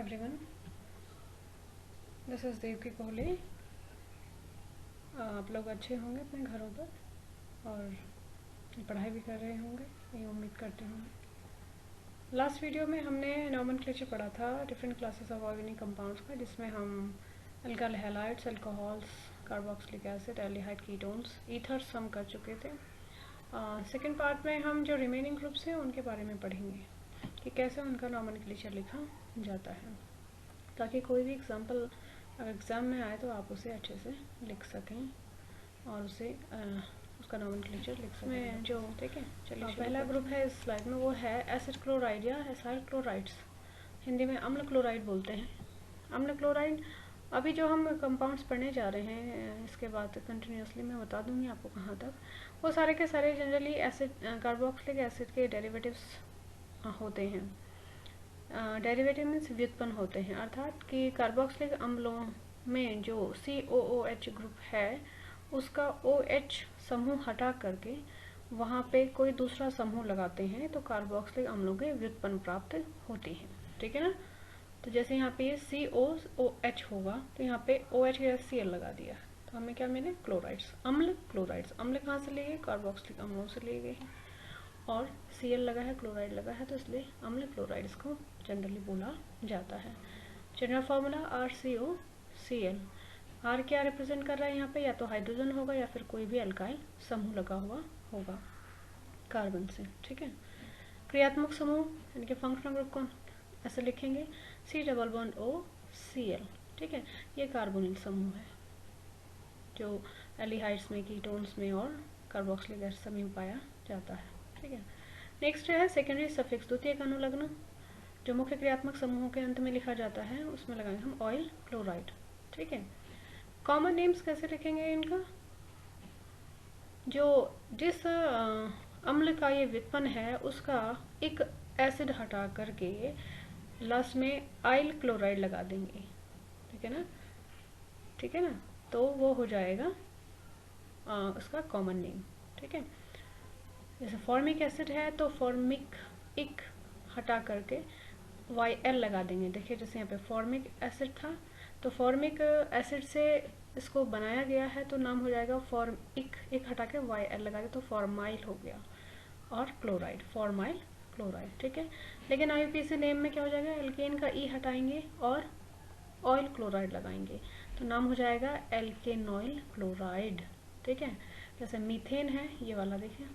Everyone, this is Devki Kohli. आप लोग अच्छे होंगे अपने घरों पर और पढ़ाई भी कर रहे होंगे, ये उम्मीद करती हूँ। लास्ट वीडियो में हमने नोमेनक्लेचर पढ़ा था different classes of organic compounds का, जिसमें हम alkyl halides, alcohols, carboxylic acid, aldehyde, ketones, ethers हम कर चुके थे। सेकेंड पार्ट में हम जो रिमेनिंग ग्रुप्स हैं उनके बारे में पढ़ेंगे कि कैसे उनका नोमेनक्लेचर लिखा जाता है, ताकि कोई भी एग्जाम्पल अगर एग्ज़ाम में आए तो आप उसे अच्छे से लिख सकें और उसे उसका नोमेनक्लेचर लिख सकें जो ठीक है। चलिए, पहला ग्रुप है इस स्लाइड में, वो है एसिड क्लोराइड या एसाइल क्लोराइड्स, हिंदी में अम्ल क्लोराइड बोलते हैं। अम्ल क्लोराइड अभी जो हम कंपाउंड्स पढ़ने जा रहे हैं, इसके बाद कंटिन्यूसली मैं बता दूंगी आपको कहाँ तक, वो सारे के सारे जनरली एसिड कार्बोक्सिलिक एसिड के डेरिवेटिव्स होते हैं। डेरिवेटिव मीन्स व्युत्पन्न होते हैं, अर्थात कि कार्बोक्सिलिक अम्लों में जो COOH ग्रुप है उसका OH समूह हटा करके वहाँ पे कोई दूसरा समूह लगाते हैं तो कार्बोक्सिलिक अम्लों के व्युत्पन्न प्राप्त होती हैं। ठीक है ना। तो जैसे यहाँ पे COOH होगा तो यहाँ पे OH के साथ Cl लगा दिया तो हमें क्या मिले? क्लोराइड्स, अम्ल क्लोराइड्स। अम्ल कहाँ से लिए गए? कार्बोक्सिलिक अम्लों से लिए गए हैं और Cl लगा है, क्लोराइड लगा है, तो इसलिए अम्ल क्लोराइड्स को जनरली बोला जाता है। General formula RCOCl। R क्या रिप्रेजेंट कर रहा है यहाँ पे? या तो हाइड्रोजन होगा या फिर कोई भी अल्काइल समूह लगा हुआ होगा कार्बन से। ठीक है। क्रियात्मक समूह यानी कि फंक्शनल ग्रुप को ऐसे लिखेंगे C≡OCl। ठीक है, ये कार्बोनिल समूह है जो एल्डिहाइड्स में, कीटोन्स में और कार्बोक्सिलिक एसिड में पाया जाता है। ठीक है। नेक्स्ट है सेकेंडरी सफिक्स, द्वितीयक अनुलग्न, जो मुख्य क्रियात्मक समूहों के अंत में लिखा जाता है, उसमें लगाएंगे हम ऑयल क्लोराइड। ठीक है। कॉमन नेम्स कैसे लिखेंगे इनका? जो जिस अम्ल का ये व्युत्पन्न है उसका एक एसिड हटा करके लास्ट में आइल क्लोराइड लगा देंगे। ठीक है ना, ठीक है ना, तो वो हो जाएगा उसका कॉमन नेम। ठीक है। जैसे फॉर्मिक एसिड है तो फॉर्मिक इक हटा करके YL लगा देंगे। देखिए जैसे यहाँ पे फॉर्मिक एसिड था तो फॉर्मिक एसिड से इसको बनाया गया है तो नाम हो जाएगा फॉर्मिक, एक हटा के YL लगा दे तो फॉर्माइल हो गया, और क्लोराइड फॉर्माइल क्लोराइड। ठीक है। लेकिन IUPAC नेम में क्या हो जाएगा? एल्केन का E हटाएंगे और ऑयल क्लोराइड लगाएंगे तो नाम हो जाएगा एल्केनॉइल क्लोराइड। ठीक है। जैसे मीथेन है ये वाला, देखिए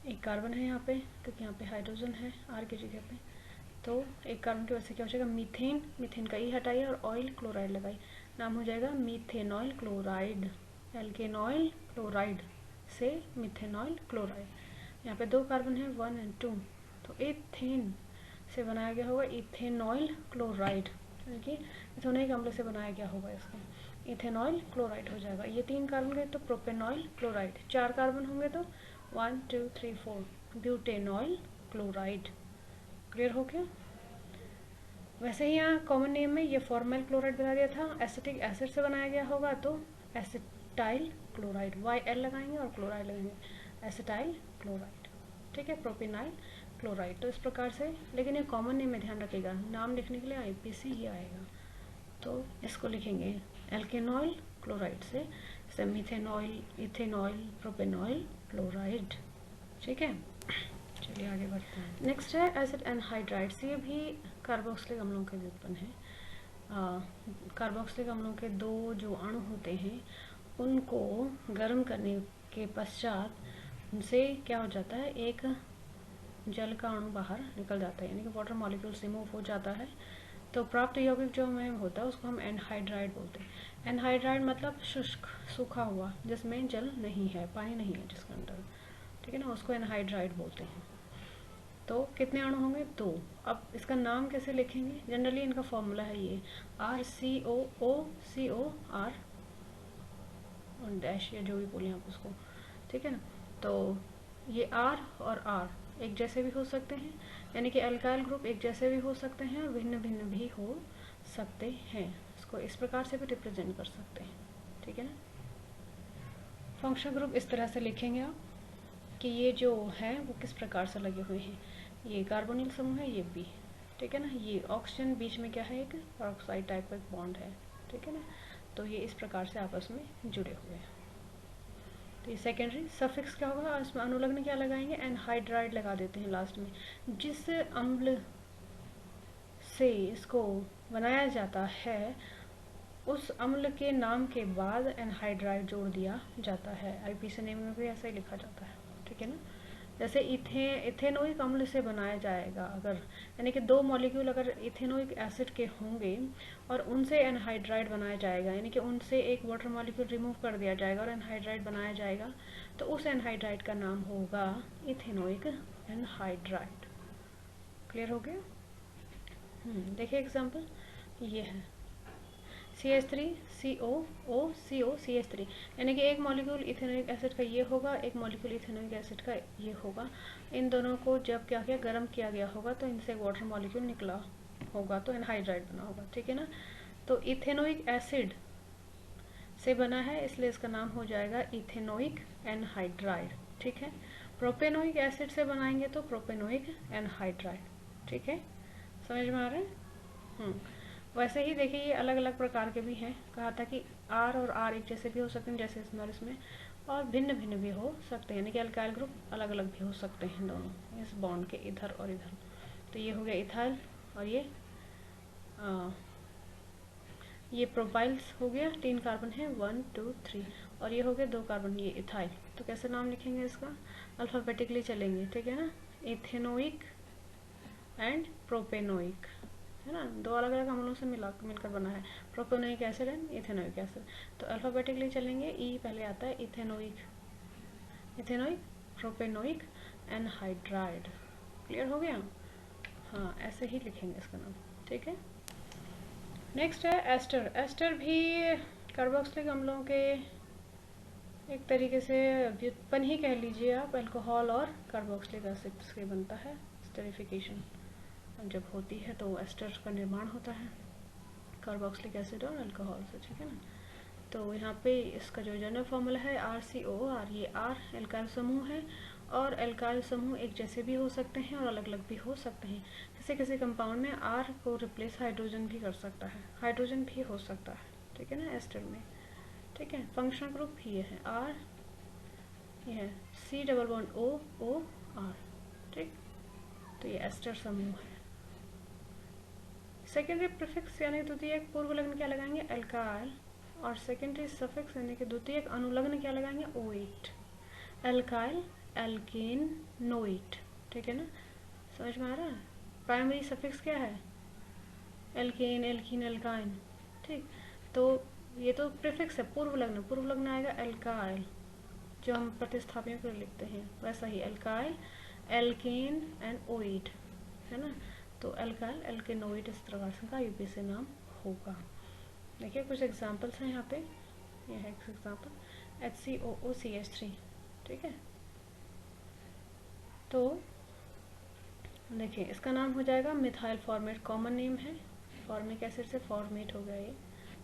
एक कार्बन है यहाँ पे क्योंकि यहाँ पे हाइड्रोजन है R की जगह पे, तो एक कार्बन की वजह से क्या हो जाएगा? मीथेन, मीथेन का E हटाइए और ऑयल क्लोराइड लगाई, नाम हो जाएगा मीथेनॉइल क्लोराइड। एल्केनॉइल क्लोराइड से मीथेनॉइल क्लोराइड। यहाँ पे दो कार्बन है 1 और 2, तो इथेन से बनाया गया होगा इथेनॉइल क्लोराइड, यानी इथेनॉइक अम्ल से बनाया गया होगा इसको, इथेनॉइल क्लोराइड हो जाएगा। ये 3 कार्बन गए तो प्रोपेनॉइल क्लोराइड, 4 कार्बन होंगे तो 1 2 3 4 ब्यूटेनॉइल क्लोराइड। क्लियर हो गया? वैसे ही यहाँ कॉमन नेम में ये फॉर्माइल क्लोराइड बता दिया था, एसिटिक एसिड से बनाया गया होगा तो एसिटाइल क्लोराइड, YL लगाएंगे और क्लोराइड लगाएंगे, एसिटाइल क्लोराइड। ठीक है, प्रोपेनाइल क्लोराइड। तो इस प्रकार से, लेकिन ये कॉमन नेम में ध्यान रखिएगा, नाम लिखने के लिए IUPAC ही आएगा, तो इसको लिखेंगे एल्केनॉइल क्लोराइड से मीथेनॉइल, इथेनॉइल, प्रोपेनॉइल क्लोराइड। ठीक है। चलिए आगे बढ़ते हैं। नेक्स्ट है एसिड एनहाइड्राइड्स, ये भी कार्बोक्सिलिक अम्लों के व्युत्पन्न है। कार्बोक्सिलिक अम्लों के दो जो अणु होते हैं उनको गर्म करने के पश्चात उनसे क्या हो जाता है? एक जल का अणु बाहर निकल जाता है, यानी कि वाटर मॉलिक्यूल्स रिमूव हो जाता है, तो प्राप्त यौगिक जो हमें होता है उसको हम एनहाइड्राइड बोलते हैं। एनहाइड्राइड मतलब शुष्क, सूखा हुआ, जिसमें जल नहीं है, पानी नहीं है जिसके अंदर। ठीक है ना, उसको एनहाइड्राइड बोलते हैं। तो कितने अणु होंगे? 2। अब इसका नाम कैसे लिखेंगे? जनरली इनका फॉर्मूला है ये RCOOCOR और डैश या जो भी बोले आप उसको। ठीक है ना, तो ये R और R एक जैसे भी हो सकते हैं, यानी कि अल्काइल ग्रुप एक जैसे भी हो सकते हैं और भिन्न भिन्न भी हो सकते हैं। इसको इस प्रकार से भी रिप्रेजेंट कर सकते हैं। ठीक है ना। फंक्शनल ग्रुप इस तरह से लिखेंगे आप कि ये जो है वो किस प्रकार से लगे हुए हैं। ये कार्बोनिल समूह है, ये भी। ठीक है ना। ये ऑक्सीजन बीच में क्या है, एक पेरोक्साइड टाइप का एक बॉन्ड है, ठीक है ना। तो ये इस प्रकार से आपस में जुड़े हुए हैं। तो ये सेकेंडरी। सफिक्स क्या होगा, इसमें अनुलग्न क्या लगाएंगे, एनहाइड्राइड लगा देते हैं लास्ट में। जिस अम्ल से इसको बनाया जाता है उस अम्ल के नाम के बाद एनहाइड्राइड जोड़ दिया जाता है। आईपीसी नेम में भी ऐसा ही लिखा जाता है, ठीक है ना। जैसे इथेनोइक अम्ल से बनाया जाएगा अगर, यानी कि 2 मॉलिक्यूल अगर इथेनोइक एसिड के होंगे और उनसे एनहाइड्राइड बनाया जाएगा, यानी कि उनसे एक वाटर मॉलिक्यूल रिमूव कर दिया जाएगा और एनहाइड्राइड बनाया जाएगा, तो उस एनहाइड्राइड का नाम होगा इथेनोइक एनहाइड्राइड। क्लियर हो गया। देखिए एग्जाम्पल ये है CH3 COO CH3, यानी कि एक मॉलिक्यूल इथेनोइक एसिड का ये होगा, एक मॉलिक्यूल इथेनोइक एसिड का ये होगा। इन दोनों को जब क्या किया, गर्म किया गया होगा तो इनसे वाटर मॉलिक्यूल निकला होगा तो एनहाइड्राइड बना होगा, ठीक है ना। तो इथेनोइक एसिड से बना है इसलिए इसका नाम हो जाएगा इथेनोइक एनहाइड्राइड, ठीक है। प्रोपेनोइक एसिड से बनाएंगे तो प्रोपेनोइक एनहाइड्राइड, ठीक है। समझ में आ रहा है। वैसे ही देखिए ये अलग अलग प्रकार के भी हैं। कहा था कि R और R एक जैसे भी हो सकते हैं जैसे इसमें और इसमें, और भिन्न भिन्न भी हो सकते हैं, यानी कि अल्काइल ग्रुप अलग अलग भी हो सकते हैं दोनों इस बॉन्ड के इधर और इधर। तो ये हो गया इथाइल और ये प्रोपाइल्स हो गया, 3 कार्बन है 1 2 3, और ये हो गया 2 कार्बन, ये इथाइल। तो कैसे नाम लिखेंगे इसका, अल्फाबेटिकली चलेंगे, ठीक है ना। इथेनोइक एंड प्रोपेनोइक, है ना, 2 अलग अलग अम्लों से मिलकर बना है, propanoic acid and ethanoic acid. तो अल्फाबेटिकली चलेंगे, ई पहले आता है इथेनोइक प्रोपेनोइक एनहाइड्राइड। क्लियर हो गया। हाँ ऐसे ही लिखेंगे इसका नाम, ठीक है। नेक्स्ट है एस्टर। एस्टर भी कार्बोक्सिलिक अम्लों के एक तरीके से व्युत्पन्न ही कह लीजिए आप, अल्कोहल और कार्बोक्सिलिक एसिड से बनता है। एस्टरिफिकेशन जब होती है तो एस्टर का निर्माण होता है कार्बोक्सिलिक एसिड और अल्कोहल से, ठीक है ना। तो यहाँ पे इसका जो जनरल फॉर्मूला है RCOR, ये R एल्काइल समूह है, और एल्काइल समूह एक जैसे भी हो सकते हैं और अलग अलग भी हो सकते हैं। किसी किसी कंपाउंड में R को रिप्लेस हाइड्रोजन भी कर सकता है, हाइड्रोजन भी हो सकता है, ठीक है ना, एस्टर में, ठीक है। फंक्शनल ग्रुप ये है R, ये है C डबल बॉन्ड OOR, ठीक। तो ये एस्टर समूह है। सेकेंडरी प्रीफिक्स यानी द्वितीयक पूर्व लग्न क्या लगाएंगे, एल्काइल, और सेकेंडरी सफिक्स यानी कि द्वितीयक अनुलग्न क्या लगाएंगे, ओइट, एल्काइल एल्केन नोइट, ठीक है ना। समझ में आ रहा है। प्राइमरी सफिक्स क्या है, एल्केन एल्कीन एल्काइन, ठीक। तो ये तो प्रीफिक्स है, पूर्व लग्न आएगा एल्काइल, जो हम प्रतिस्थापियों पर लिखते हैं वैसा ही, एल्काइल एल्केन एंड ओइट, है ना। तो एल्काइल एल्केनोइड इस प्रकार से का यूपीसी नाम होगा। देखिए कुछ एग्जांपल्स हैं यहाँ पे, ये है एक एग्जांपल HCOOCH3, ठीक है। तो देखिए इसका नाम हो जाएगा मिथाइल फॉर्मेट, कॉमन नेम है, फॉर्मिक एसिड से फॉर्मेट हो गया ये,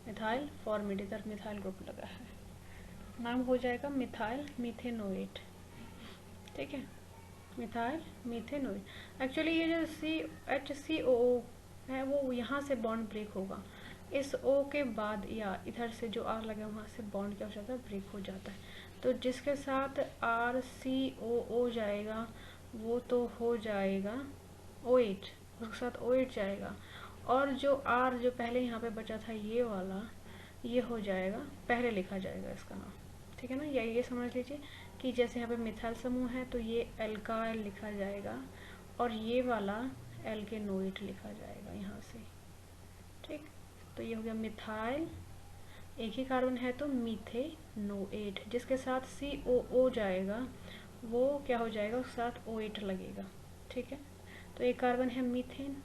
मिथाइल फॉर्मेट, इधर मिथाइल ग्रुप लगा है, नाम हो जाएगा मिथाइल मीथेनोएट, ठीक है, मिथाइल मीथेनोइड। एक्चुअली ये जो HCOO है वो यहाँ से बॉन्ड ब्रेक होगा, इस O के बाद या इधर से जो R लगे वहाँ से बॉन्ड क्या हो जाता है, ब्रेक हो जाता है। तो जिसके साथ RCOO जाएगा वो तो हो जाएगा OH, उसके साथ OH जाएगा, और जो R जो पहले यहाँ पे बचा था ये वाला, ये हो जाएगा, पहले लिखा जाएगा इसका नाम, ठीक है ना। ये समझ लीजिए कि जैसे यहाँ पे मिथाइल समूह है तो ये एल्काइल लिखा जाएगा और ये वाला एल्केनोइड लिखा जाएगा यहाँ से, ठीक। तो ये हो गया मिथाइल, एक ही कार्बन है तो मीथेनोएट, जिसके साथ COO जाएगा वो क्या हो जाएगा, उसके साथ OH लगेगा, ठीक है। तो एक कार्बन है मीथेन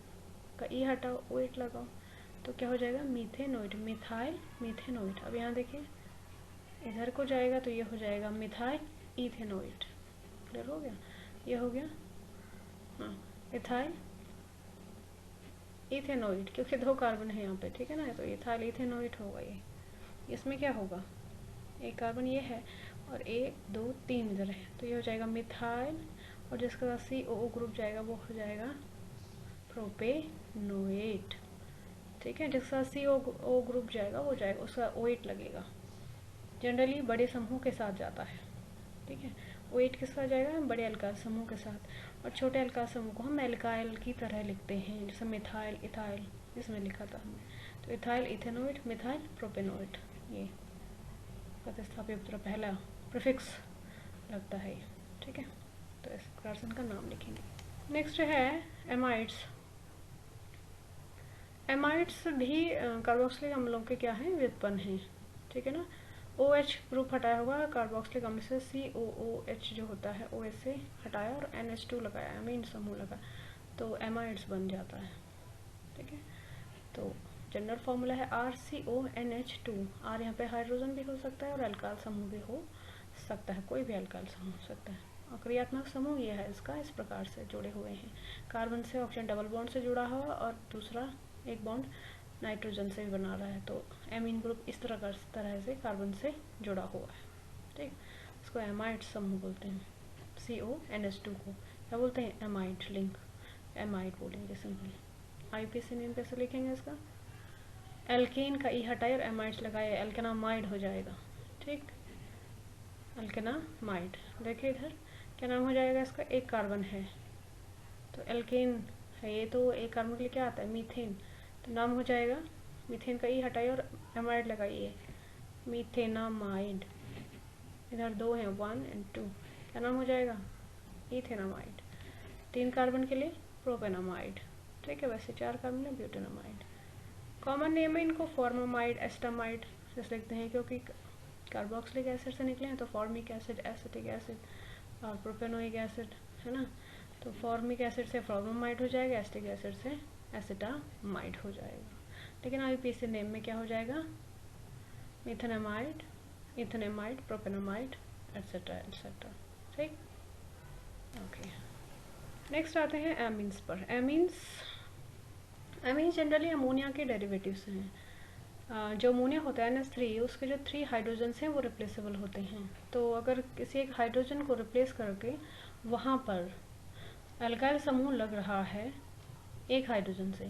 का, E हटाओ OH लगाओ, तो क्या हो जाएगा मीथेनोइड, मिथाइल मीथेनोइड। अब यहाँ देखिए इधर को जाएगा तो ये हो जाएगा मिथाइल इथेनोइड। क्लियर हो गया, ये हो गया हाँ इथाइल इथेनोइड, क्योंकि 2 कार्बन है यहाँ पे, ठीक है ना। तो इथाइल इथेनोइड होगा ये, इसमें क्या होगा, एक कार्बन ये है और 1 2 3 इधर है, तो ये हो जाएगा मिथाइल, और जिसके साथ COO ग्रुप जाएगा वो हो जाएगा प्रोपेनोएट। ठीक है, जिसका CO ग्रुप जाएगा वो जाएगा, उसका OH लगेगा। जनरली बड़े समूह के साथ जाता है। ठीक है, OH किस साथ जाएगा? बड़े अल्काइल समूह के साथ। और छोटे अल्काइल समूह को हम एल्काइल की तरह लिखते हैं, जैसे मिथाइल, इथाइल, इसमें लिखा था हमने। तो इथाइल इथेनोएट, मिथाइल प्रोपेनोएट, ये प्रतिस्थापित पहला प्रीफिक्स लगता है। ठीक है, तो इस प्रकार से इनका नाम लिखेंगे। नेक्स्ट है एमाइड्स। एमाइड्स भी कार्बोक्सिलिक अम्लों के क्या हैं? व्युत्पन्न हैं। ठीक है ना, OH ग्रुप हटाया होगा कार्बोक्सिलिक अम्ल से, COOH जो होता है OH से हटाया और NH2 लगाया, अमीन समूह लगा, तो एमाइड्स बन जाता है। ठीक है, तो जनरल फॉर्मूला है RCONH2। R यहाँ पे हाइड्रोजन भी हो सकता है और अल्काइल समूह भी हो सकता है, कोई भी अल्काइल समूह हो सकता है। और क्रियात्मक समूह ये है इसका, इस प्रकार से जुड़े हुए हैं। कार्बन से ऑक्सीजन डबल बॉन्ड से जुड़ा हुआ और दूसरा एक बॉन्ड नाइट्रोजन से भी बना रहा है, तो एमीन ग्रुप इस तरह से कार्बन से जुड़ा हुआ है। ठीक, इसको एमाइड समूह बोलते हैं। CONH2 को क्या बोलते हैं? एमाइड लिंक, एमाइड बोलेंगे सिंपली। IUPAC नेम कैसे लिखेंगे इसका? एल्केन का ई हटाए और एमाइड्स लगाए, एल्केनामाइड हो जाएगा। ठीक, एल्केनामाइड। देखिए इधर क्या नाम हो जाएगा इसका? एक कार्बन है तो एल्केन है ये, तो एक कार्बन के लिए क्या आता है? मीथेन, तो नाम हो जाएगा, मीथेन का ई हटाइए और एमाइड लगाइए, मीथेनामाइड। इधर दो हैं, 1 और 2, क्या नाम हो जाएगा? इथेनामाइड। 3 कार्बन के लिए प्रोपेनामाइड। ठीक है, वैसे 4 कार्बन है ब्यूटेनामाइड। कॉमन नेम है इनको फॉर्मामाइड, एस्टामाइड जैसे लिखते हैं, क्योंकि कार्बोक्सिलिक एसिड से निकले हैं तो फॉर्मिक एसिड, एसिटिक एसिड और प्रोपेनोइक एसिड है ना, तो फॉर्मिक एसिड से फॉर्मामाइड हो जाएगा, एसिटिक एसिड से एसिटामाइड हो जाएगा। लेकिन IUPAC नेम में क्या हो जाएगा? मिथेनामाइड, इथेनामाइड, प्रोपेनामाइड एटसेट्रा एटसेट्रा। ठीक, ओके। नेक्स्ट आते हैं एमीन्स पर। एमीन्स जनरली अमोनिया के डेरिवेटिव्स हैं। जो अमोनिया होता है NH3, उसके जो 3 हाइड्रोजन्स हैं वो रिप्लेसेबल होते हैं। तो अगर किसी एक हाइड्रोजन को रिप्लेस करके वहाँ पर अल्काइल समूह लग रहा है एक हाइड्रोजन से,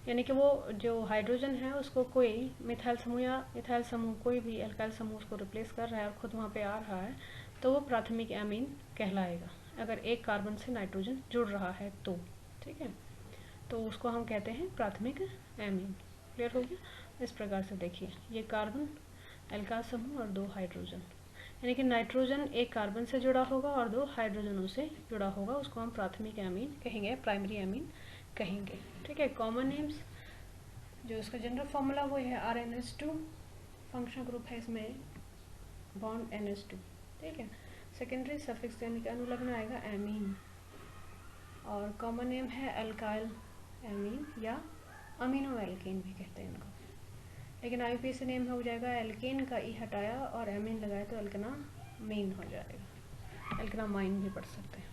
यानी कि वो जो हाइड्रोजन है उसको कोई मिथाइल समूह या इथाइल समूह, कोई भी अल्काइल समूह उसको रिप्लेस कर रहा है और खुद वहाँ पे आ रहा है, तो वो प्राथमिक एमीन कहलाएगा, अगर एक कार्बन से नाइट्रोजन जुड़ रहा है तो। ठीक है, तो उसको हम कहते हैं प्राथमिक एमीन। क्लियर हो गया? इस प्रकार से देखिए, ये कार्बन, अल्काइल समूह और 2 हाइड्रोजन, यानी कि नाइट्रोजन एक कार्बन से जुड़ा होगा और 2 हाइड्रोजनों से जुड़ा होगा, उसको हम प्राथमिक एमीन कहेंगे, प्राइमरी एमीन कहेंगे। ठीक है, कॉमन नेम्स जो इसका जनरल फॉर्मूला वो है RNH2, फंक्शनल ग्रुप है इसमें बॉन्ड NH2। ठीक है, सेकेंडरी सफिक्स यानी कि अनुलग्न आएगा एमीन, और कॉमन नेम है अल्काइल एमीन या अमीनो एल्केन भी कहते हैं इनको। लेकिन IUPAC नेम हो जाएगा एल्केन का ई हटाया और एमीन लगाया तो एल्केनामीन हो जाएगा, एल्केनामाइन भी पढ़ सकते हैं।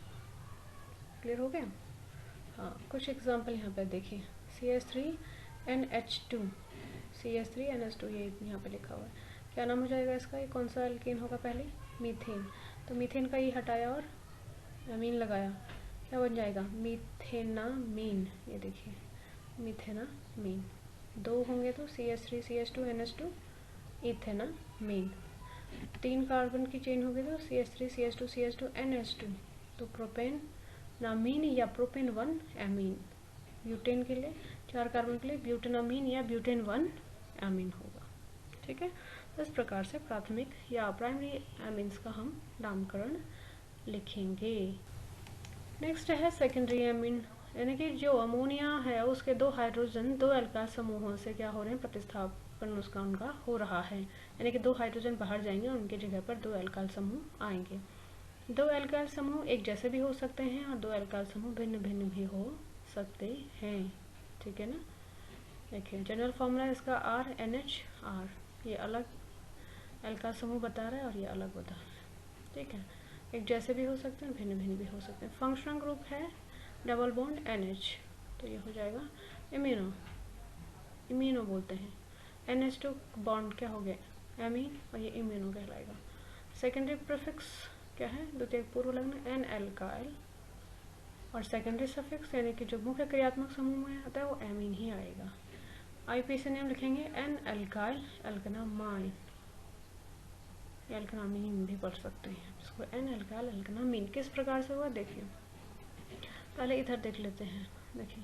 क्लियर हो गया? हाँ, कुछ एग्जाम्पल यहाँ पे देखिए, CH3NH2, CH3NH2 ये यहाँ पे लिखा हुआ है, क्या नाम हो जाएगा इसका? ये कौन सा एल्केन होगा? पहले मीथेन, तो मीथेन का ई हटाया और एमीन लगाया, क्या बन जाएगा? मीथेनामीन। ये देखिए मीथेनामीन, 2 होंगे तो CH3CH2NH2 इथेनामीन। 3 कार्बन की चेन होगी तो CH3CH2CH2NH2, तो प्रोपेन नामीन या प्रोपेन 1 एमीन। ब्यूटेन के लिए 4 कार्बन के लिए ब्यूटेनामीन या ब्यूटेन 1 एमीन होगा। ठीक है, इस प्रकार से प्राथमिक या प्राइमरी एमीन्स का हम नामकरण लिखेंगे। नेक्स्ट है सेकेंडरी एमीन, यानी कि जो अमोनिया है उसके 2 हाइड्रोजन 2 अल्काइल समूहों से क्या हो रहे हैं? प्रतिस्थापन उसका उनका हो रहा है, यानी कि 2 हाइड्रोजन बाहर जाएंगे और उनकी जगह पर 2 अल्काइल समूह आएंगे। 2 अल्काइल समूह एक जैसे भी हो सकते हैं और 2 अल्काइल समूह भिन्न भिन्न भी हो सकते हैं। ठीक है ना, देखिए जनरल फॉर्मूला इसका RNHR, ये अलग अल्काइल समूह बता रहा है और ये अलग बता रहा है। ठीक है, एक जैसे भी हो सकते हैं, भिन्न भिन्न भी हो सकते हैं। फंक्शनल ग्रुप है डबल बॉन्ड NH, तो ये हो जाएगा इम्यूनो, इम्यूनो बोलते हैं। NH2 बॉन्ड क्या हो गया? एमीन, और ये इम्यूनो कहलाएगा। सेकेंडरी प्रीफिक्स क्या है? द्वितीयक पूर्व लग्न N अल्काइल, और सेकेंडरी सफिक्स यानी कि जो मुख्य क्रियात्मक समूह में आता है वो एमीन ही आएगा। आईयूपीएसी नेम लिखेंगे एन एल्काइल एल्कनामाइन, एल्कनामीन भी पढ़ सकते हैं इसको, एन एल्काइल एल्कनामीन। किस प्रकार से हुआ देखिए, पहले इधर देख लेते हैं। देखिए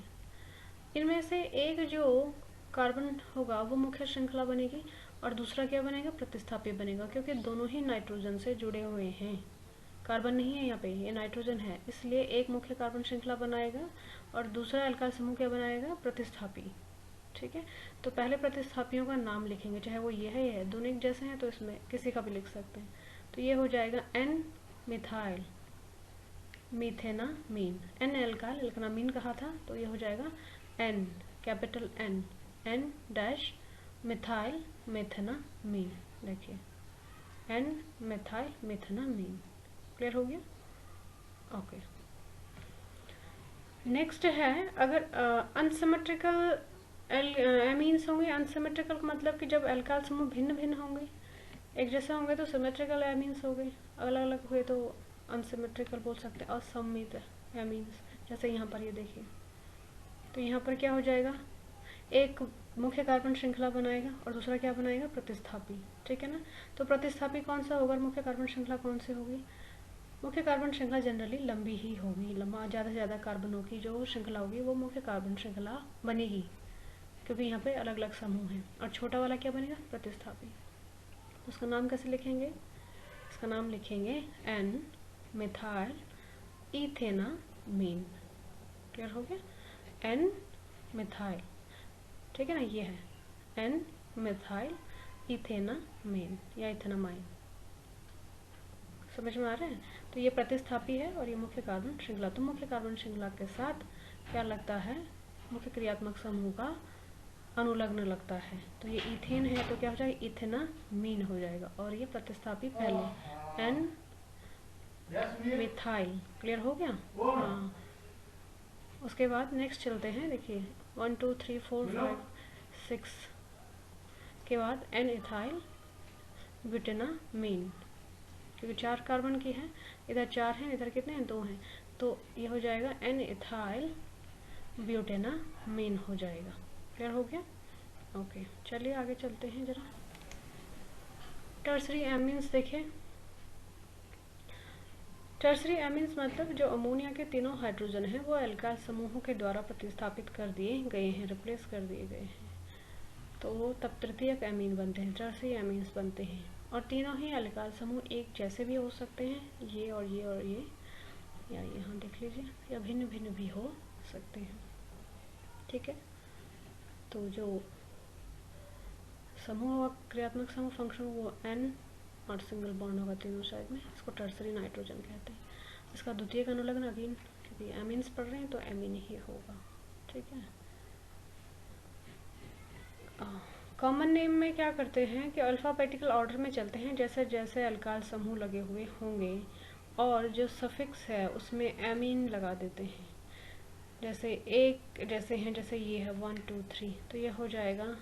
इनमें से एक जो कार्बन होगा वो मुख्य श्रृंखला बनेगी और दूसरा क्या बनेगा, प्रतिस्थापी बनेगा, क्योंकि दोनों ही नाइट्रोजन से जुड़े हुए हैं। कार्बन नहीं है यहाँ पे, ये नाइट्रोजन है, इसलिए एक मुख्य कार्बन श्रृंखला बनाएगा और दूसरा अल्काइल समूह क्या बनाएगा, प्रतिस्थापी। ठीक है, तो पहले प्रतिस्थापियों का नाम लिखेंगे, चाहे वो ये है या दोनों एक जैसे हैं तो इसमें किसी का भी लिख सकते हैं। तो ये हो जाएगा N methyl methanamine, N alkyl alkanamine कहा था तो ये हो जाएगा N capital N, N dash methyl methanamine. देखिए एन मिथाइल मेथेनामीन, क्लियर हो गया। ओके, नेक्स्ट है अगर अनसिमेट्रिकल एमीन्स होंगे। अनसिमेट्रिकल का मतलब कि जब एल्काइल समूह भिन्न भिन्न होंगे, एक जैसे होंगे तो सिमेट्रिकल एमीन्स हो गए, अलग अलग हुए तो अनसिमेट्रिकल बोल सकते हैं, असममित एमीन्स। जैसे यहाँ पर ये देखिए, तो यहाँ पर क्या हो जाएगा, एक मुख्य कार्बन श्रृंखला बनाएगा और दूसरा क्या बनाएगा, प्रतिस्थापी। ठीक है ना, तो प्रतिस्थापी कौन सा होगा, मुख्य कार्बन श्रृंखला कौन सी होगी, मुख्य कार्बन श्रृंखला जनरली लंबी ही होगी, लंबा ज़्यादा से ज़्यादा कार्बनों की जो श्रृंखला होगी वो मुख्य कार्बन श्रृंखला बनेगी, क्योंकि यहाँ पे अलग अलग समूह हैं। और छोटा वाला क्या बनेगा, प्रतिस्थापी। तो उसका नाम कैसे लिखेंगे, इसका नाम लिखेंगे एन मिथाइल इथेनामीन। क्लियर हो गया, एन मिथाइल, ठीक है ना, ये है एन मिथाइल इथेनामीन या इथेनामाइन। समझ में आ रहा है। तो ये प्रतिस्थापी है और ये मुख्य कार्बन श्रृंखला। तो मुख्य कार्बन श्रृंखला के साथ क्या लगता है, मुख्य क्रियात्मक समूह का अनुलग्न लगता है। तो ये इथेन है तो क्या हो जाएगा, इथेनामीन हो जाएगा। और ये प्रतिस्थापी पहले एन मिथाइल, क्लियर हो गया। हाँ, उसके बाद नेक्स्ट चलते हैं। देखिए 1 2 3 4 5 6 के बाद एन इथाइल ब्यूटेनामीन, क्योंकि 4 कार्बन की है, इधर 4 हैं, इधर कितने हैं, 2 हैं, तो ये हो जाएगा एन इथाइल ब्यूटेनामीन हो जाएगा। क्लियर हो गया। ओके, चलिए आगे चलते हैं जरा। टर्सरी एमीन्स देखें। टर्सरी एमीन्स मतलब जो अमोनिया के तीनों हाइड्रोजन हैं वो एल्काइल समूहों के द्वारा प्रतिस्थापित कर दिए गए हैं, रिप्लेस कर दिए गए हैं, तो तब तृतीयक एमीन बनते हैं, टर्सरी एमीन्स बनते हैं। और तीनों ही एल्काइल समूह एक जैसे भी हो सकते हैं, ये और ये और ये, या यहाँ देख लीजिए, या भिन्न भिन्न भी हो सकते हैं। ठीक है, तो जो समूह क्रियात्मक समूह फंक्शन वो एन और सिंगल बॉन्ड होगा तीनों साइड में, इसको टर्सरी नाइट्रोजन कहते हैं। इसका द्वितीयक अनुलग्न अगेन, क्योंकि एमीन्स पढ़ रहे हैं तो एमीन ही होगा। ठीक है, कॉमन नेम में क्या करते हैं कि अल्फ़ाबेटिकल ऑर्डर में चलते हैं, जैसे जैसे अल्काइल समूह लगे हुए होंगे और जो सफिक्स है उसमें एमीन लगा देते हैं। जैसे एक जैसे हैं, जैसे ये है 1 2 3, तो ये हो जाएगा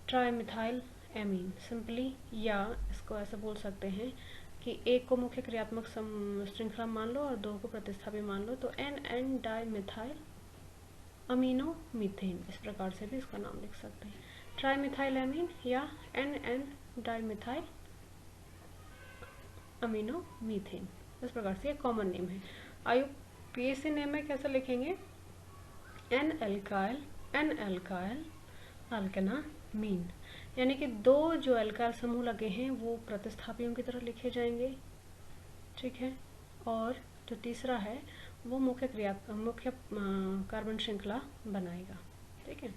ट्राइमिथाइल एमीन सिंपली, या इसको ऐसा बोल सकते हैं कि एक को मुख्य क्रियात्मक श्रृंखला मान लो और दो को प्रतिस्थापी मान लो, तो N N dimethyl amino methane, इस प्रकार से भी इसका नाम लिख सकते हैं, ट्राइमिथाइल एमीन या N N dimethyl amino methane, इस प्रकार से ये कॉमन नेम है। आईयूपीएसी नेम में कैसे लिखेंगे, एन एल्काइल अल्कनामीन, यानी कि दो जो एल्काइल समूह लगे हैं वो प्रतिस्थापियों की तरह लिखे जाएंगे। ठीक है, और जो तीसरा है वो मुख्य कार्बन श्रृंखला बनाएगा। ठीक है,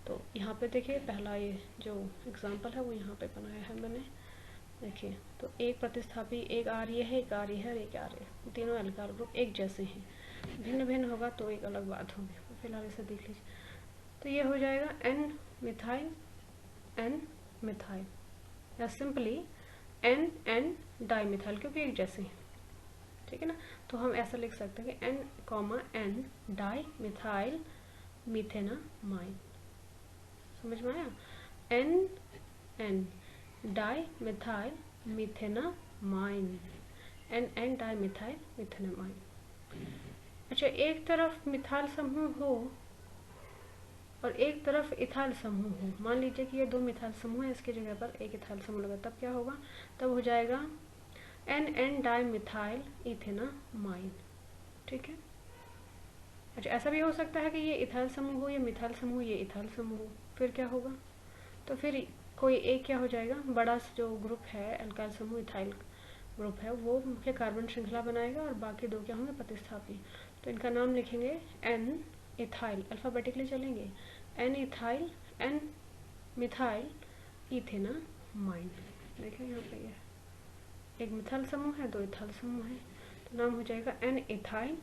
तो यहाँ पे देखिए पहला ये जो एग्जांपल है वो यहाँ पे बनाया है मैंने। देखिए तो एक प्रतिस्थापी, एक आर ये है, एक आर ये है और एक आर ये, तीनों एल्काइल ग्रुप एक जैसे हैं, भिन्न भिन्न होगा तो एक अलग बात होगी। फिलहाल इसे देख लीजिए, तो ये हो जाएगा एन मिथाइल या सिंपली एन एन डाइमिथाइल, क्योंकि एक जैसे हैं। ठीक है ना, तो हम ऐसा लिख सकते हैं कि N comma N dimethyl methanamine. समझ में आया, N N dimethyl methanamine, N N dimethyl methanamine. अच्छा, एक तरफ मिथाइल समूह हो और एक तरफ इथाइल समूह हो, मान लीजिए कि ये दो मिथाइल समूह है, इसकी जगह पर एक इथाइल समूह लगा, तब क्या होगा? तब हो जाएगा NN डाइमिथाइल इथेनामाइन। ठीक है। अच्छा, ऐसा भी हो सकता है कि ये इथाइल समूह हो, ये मिथाइल समूह, ये इथाइल समूह हो, फिर क्या होगा? तो फिर कोई एक क्या हो जाएगा, बड़ा जो ग्रुप है एल्काइल समूह इथाइल ग्रुप है, वो मुख्य कार्बन श्रृंखला बनाएगा और बाकी दो क्या होंगे? प्रतिस्थापी। तो इनका नाम लिखेंगे N इथाइल, अल्फाबेटिकली चलेंगे, N ethyl, N methyl ethanamine. देखिए यहाँ पे ये एक मिथाइल समूह है, दो इथाइल समूह है, तो नाम हो जाएगा N ethyl,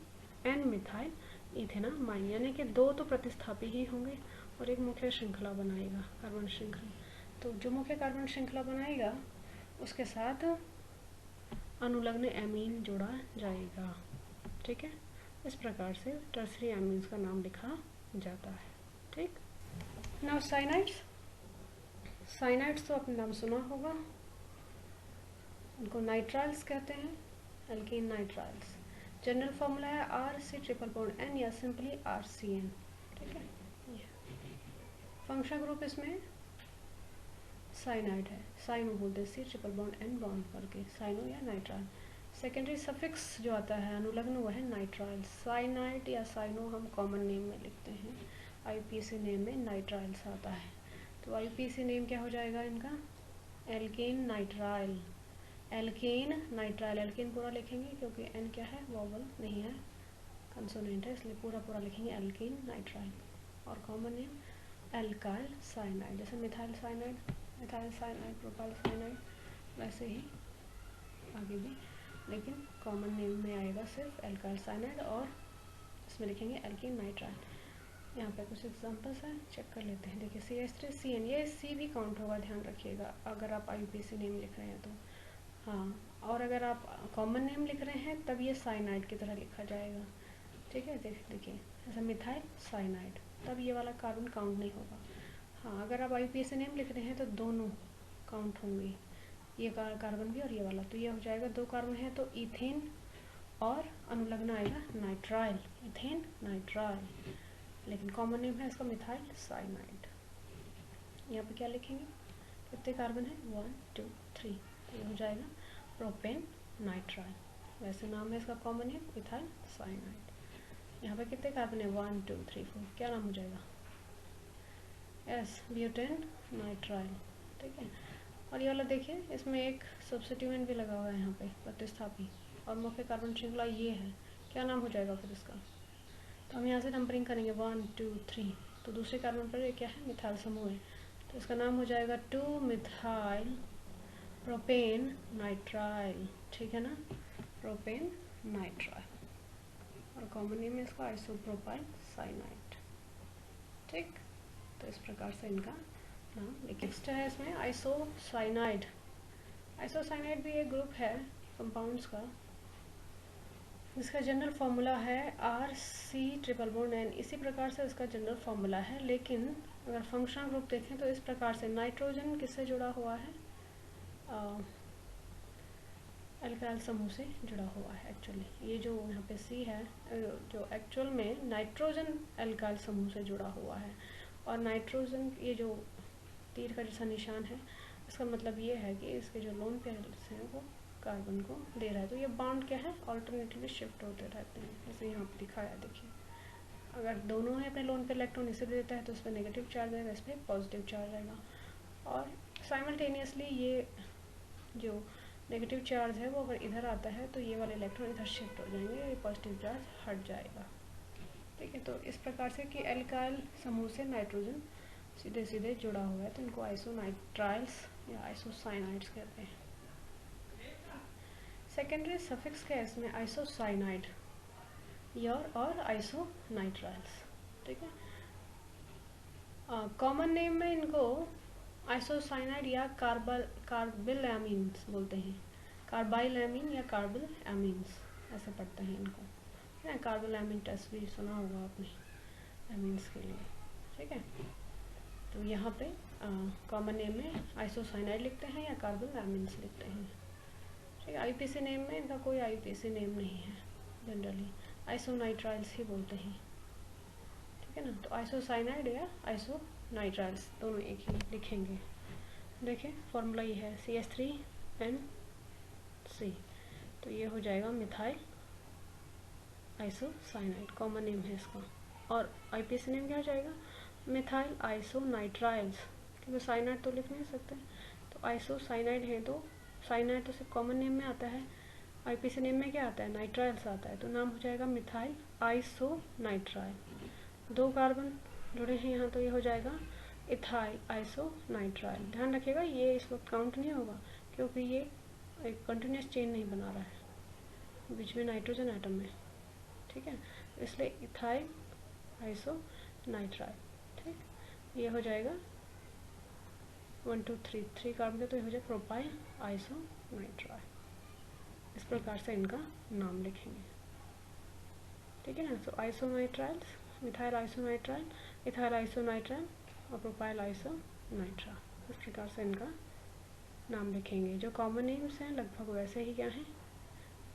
N methyl ethanamine, यानी कि दो तो प्रतिस्थापी ही होंगे और एक मुख्य श्रृंखला बनाएगा, कार्बन श्रृंखला। तो जो मुख्य कार्बन श्रृंखला बनाएगा उसके साथ अनुलग्न एमीन जोड़ा जाएगा। ठीक है, इस प्रकार से टर्सरी एमीन्स का नाम लिखा जाता है। ठीक। Now cyanides. साइनाइड्स तो आपने नाम सुना होगा, उनको नाइट्राइल्स कहते हैं, एल्कीन नाइट्राइल्स। जनरल फॉर्मूला है RC≡N या सिंपली RCN। ठीक है। फंक्शन ग्रुप इसमें साइनाइड है, साइनो बोलते हैं, C≡N बॉन्ड करके, साइनो या नाइट्राइल। सेकेंडरी सफिक्स जो आता है अनुलग्न, वो है नाइट्राइल। साइनाइड या साइनो हम कॉमन नेम में लिखते हैं, IUPAC नेम में नाइट्राइल्स आता है। तो IUPAC नेम क्या हो जाएगा इनका? Alkane nitrile. Alkane nitrile, alkane पूरा लिखेंगे क्योंकि N क्या है? वोवल नहीं है, कंसोनेंट है, इसलिए पूरा पूरा लिखेंगे एल्केन नाइट्राइल। और कॉमन नेम एल्काइल साइनाइड, जैसे methyl cyanide, methyl cyanide, propyl cyanide, वैसे ही आगे भी, लेकिन कॉमन नेम में आएगा सिर्फ एल्काइल साइनाइड और इसमें लिखेंगे एल्केन नाइट्राइल। यहाँ पे कुछ एग्जांपल्स हैं, चेक कर लेते हैं। देखिए CH3CN, ये C भी काउंट होगा, ध्यान रखिएगा अगर आप IUPAC नेम लिख रहे हैं तो। हाँ, और अगर आप कॉमन नेम लिख रहे हैं तब ये साइनाइड की तरह लिखा जाएगा। ठीक है, देखिए ऐसा मिथाइल साइनाइड, तब ये वाला कार्बन काउंट नहीं होगा। हाँ, अगर आप IUPAC नेम लिख रहे हैं तो दोनों काउंट होंगे, ये कार्बन भी और ये वाला। तो ये हो जाएगा, दो कार्बन है तो इथेन और अनुलग्न आएगा नाइट्राइल, इथेन नाइट्राइल, लेकिन कॉमन नेम है इसका मिथाइल साइनाइड। यहाँ पे क्या लिखेंगे? कितने कार्बन है? 1 2 3, तो ये हो जाएगा प्रोपेन नाइट्राइल। वैसे नाम है इसका कॉमन नेम मिथाइल साइनाइड। यहाँ पे कितने कार्बन है? 1 2 3 4, क्या नाम हो जाएगा? Butane nitrile. ठीक है। और ये वाला देखिए, इसमें एक सब्स्टिट्यूएंट भी लगा हुआ है यहाँ पे, प्रतिस्थापी, और मुख्य कार्बन श्रृंखला ये है, क्या नाम हो जाएगा फिर इसका? तो हम यहाँ से नंबरिंग करेंगे 1 2 3, तो दूसरे कार्बन पर ये क्या है? मिथाइल समूह है, तो इसका नाम हो जाएगा 2 मिथाइल प्रोपेन नाइट्राइल। ठीक है ना, प्रोपेन नाइट्राइल, और कॉमन नेम है इसका आइसोप्रोपाइल साइनाइड। ठीक, तो इस प्रकार से इनका नाम। नेक्स्ट है इसमें आइसोसाइनाइड। आइसोसाइनाइड भी एक ग्रुप है कंपाउंड्स का, इसका जनरल फार्मूला है RC≡N। इसी प्रकार से इसका जनरल फार्मूला है, लेकिन अगर फंक्शनल ग्रुप देखें तो इस प्रकार से नाइट्रोजन किससे जुड़ा हुआ है? एल्काइल समूह से जुड़ा हुआ है। एक्चुअली ये जो यहाँ पे C है, जो एक्चुअल में नाइट्रोजन एल्काइल समूह से जुड़ा हुआ है, और नाइट्रोजन ये जो तीर का जैसा निशान है, इसका मतलब ये है कि इसके जो लोन पेयर्स हैं वो कार्बन को दे रहा है। तो ये बॉन्ड क्या है? ऑल्टरनेटिवली शिफ्ट होते रहते हैं, जैसे यहाँ पर दिखाया। देखिए, अगर दोनों है अपने लोन पे इलेक्ट्रॉन इसे दे देता है तो इस पर नेगेटिव चार्ज आएगा, इस पर पॉजिटिव चार्ज आएगा, और साइमल्टेनियसली ये जो नेगेटिव चार्ज है वो अगर इधर आता है तो ये वाले इलेक्ट्रॉन इधर शिफ्ट हो जाएंगे, ये पॉजिटिव चार्ज हट जाएगा। ठीक है, तो इस प्रकार से कि एल्काइल समूह से नाइट्रोजन सीधे सीधे जुड़ा हुआ है, तो इनको आइसोनाइट्राइल्स या आइसोसाइनाइड्स कहते हैं। सेकेंडरी सफिक्स क्या है इसमें? आइसोसाइनाइड और आइसोनाइट्राइल्स। ठीक है, कॉमन नेम में इनको आइसोसाइनाइड या कार्बिलएमीन्स बोलते हैं, कार्बाइलएमीन या कार्बिलएमीन्स ऐसे पढ़ते हैं इनको, है ना। कार्बिलएमीन टेस्ट भी सुना होगा आपने एमीन्स के लिए। ठीक है, तो यहाँ पे कॉमन नेम में आइसोसाइनाइड लिखते हैं या कार्बिलएमीन्स लिखते हैं। ठीक है, IUPAC नेम में इनका कोई IUPAC नेम नहीं है जनरली, आइसोनाइट्राइल्स ही बोलते हैं, ठीक है ना। तो आइसोसाइनाइड या आइसोनाइट्राइल्स दोनों एक ही लिखेंगे। देखिए फॉर्मूला ये है CH3NC, तो ये हो जाएगा मिथाइल आइसोसाइनाइड, कॉमन नेम है इसका। और IPAC नेम क्या हो जाएगा, मिथाइल आइसोनाइट्राइल्स, क्योंकि साइनाइड तो लिख नहीं सकते, तो आइसोसाइनाइड है तो साइनाइड तो सिर्फ कॉमन नेम में आता है, IPAC नेम में क्या आता है, नाइट्राइल्स आता है, तो नाम हो जाएगा मिथाइल आइसोनाइट्राइल। 2 कार्बन जुड़े हैं यहाँ, तो ये हो जाएगा इथाइल आइसोनाइट्राइल। ध्यान रखिएगा ये इस वक्त काउंट नहीं होगा, क्योंकि ये एक कंटिन्यूस चेन नहीं बना रहा है, बीच में नाइट्रोजन एटम है, ठीक है, इसलिए इथाइल आइसोनाइट्राइल। ठीक, ये हो जाएगा 1 2 3 कार्बन का, तो ये हो जाएगा प्रोपाइल आइसोनाइट्राइल। इस प्रकार से इनका नाम लिखेंगे, ठीक है ना। तो आइसोनाइट्राइल्स, मिथाइल आइसोनाइट्राइल, इथाइल आइसोनाइट्राइल और प्रोपाइल आइसोनाइट्रा, इस प्रकार से इनका नाम लिखेंगे। जो कॉमन नेम्स हैं लगभग वैसे ही क्या हैं,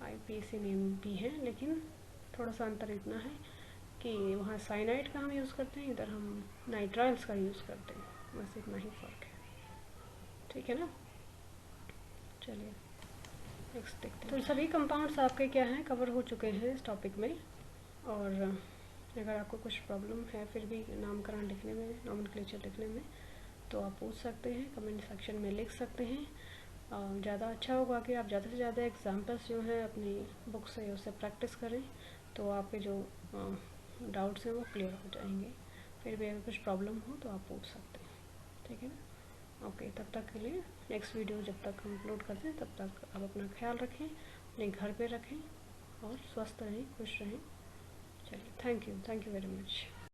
IPAC नेम भी हैं, लेकिन थोड़ा सा अंतर इतना है कि वहाँ साइनाइड का हम यूज़ करते हैं, इधर हम नाइट्राइल्स का यूज़ करते हैं, बस इतना ही फ़र्क है, ठीक है ना। चलिए नेक्स्ट देखते हैं। तो सभी कंपाउंड्स आपके क्या हैं, कवर हो चुके हैं इस टॉपिक में। और अगर आपको कुछ प्रॉब्लम है फिर भी नामकरण लिखने में, नॉमेनक्लेचर लिखने में, तो आप पूछ सकते हैं, कमेंट सेक्शन में लिख सकते हैं। ज़्यादा अच्छा होगा कि आप ज़्यादा से ज़्यादा एग्जाम्पल्स जो हैं अपनी बुक से उससे प्रैक्टिस करें, तो आपके जो डाउट्स हैं वो क्लियर हो जाएंगे। फिर भी अगर कुछ प्रॉब्लम हो तो आप पूछ सकते हैं, ठीक है ना। ओके, तब तक के लिए नेक्स्ट वीडियो जब तक हम अपलोड करते हैं तब तक आप अपना ख्याल रखें, अपने घर पे रखें और स्वस्थ रहें, खुश रहें। चलिए, थैंक यू वेरी मच।